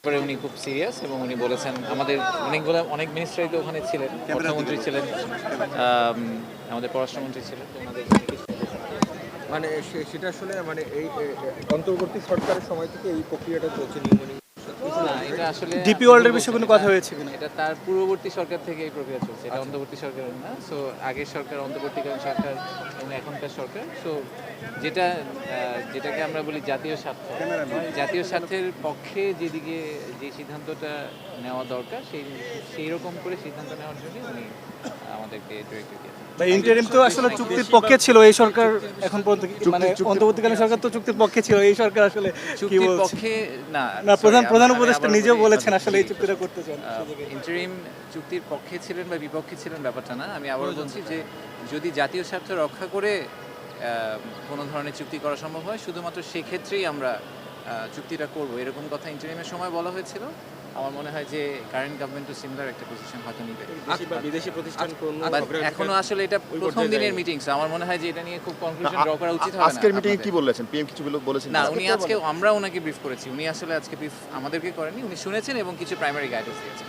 পরে উনি খুব সিরিয়াস এবং উনি বলেছেন অনেক মিনিস্টারই তো ওখানে ছিলেন, অর্থমন্ত্রী ছিলেন, আমাদের পররাষ্ট্রমন্ত্রী ছিলেন, তো ওনাদের মানে সেটা আসলে মানে অন্তর্বর্তী সরকারের সময় থেকে এই প্রক্রিয়াটা চলছে নিয়মনিং। না, এটা আসলে ডিপি ওয়ার্ল্ডের বিষয়ে কোনো কথা হয়েছে কিনা? এটা তার পূর্ববর্তী সরকার থেকে এই প্রক্রিয়া চলছে, এটা অন্তর্বর্তী সরকারের না। সো আগের সরকার, অন্তর্বর্তীকালীন সরকার এবং এখনকার সরকার, সো যেটাকে আমরা বলি জাতীয় স্বার্থ, জাতীয় স্বার্থের পক্ষে যেদিকে যে সিদ্ধান্তটা নেওয়া দরকার সেই রকম করে সিদ্ধান্ত নেওয়ার জন্য উনি আমাদেরকে ডিরেক্টিভ দিয়েছেন। ইন্টারিম তো আসলে চুক্তির পক্ষে ছিল এই সরকার, এখন পর্যন্ত মানে অন্তর্বর্তীকালীন সরকার তো চুক্তির পক্ষে ছিল, এই সরকার আসলে কি চুক্তির বলছে? পক্ষে না, না, প্রধান আমি উপদেষ্টা আবারও নিজেও বলি, বলেছেন আসলে এই চুক্তিটা করতে চান। ইন্টারিম চুক্তির পক্ষে ছিলেন বা বিপক্ষে ছিলেন ব্যাপারটা না। আমি আবারও বলছি যে যদি জাতীয় স্বার্থ রক্ষা করে কোনো ধরনের চুক্তি করা সম্ভব হয়, শুধুমাত্র সেক্ষেত্রেই আমরা চুক্তিটা করব, এরকম কথা ইন্টারিমের সময় বলা হয়েছিল। আমার মনে হয় যে কারেন্ট গভর্নমেন্টও সিমিলার একটা পজিশন হয়তো নিবে। বিদেশি প্রতিষ্ঠান এখনো আসলে এটা প্রথম দিনের মিটিং, আমার মনে হয় যে এটা নিয়ে খুব কনক্লুশন ড্র করা উচিত হবে না। আজকের মিটিংয়ে কি বলেছেন? পিএম কিছু বলেছেন না, উনি আজকে আমরা ওনাকে ব্রিফ করেছি, উনি আসলে আজকে ব্রিফ আমাদেরকে করেনি, উনি শুনেছেন এবং কিছু প্রাইমারি গাইডেন্স দিয়েছেন।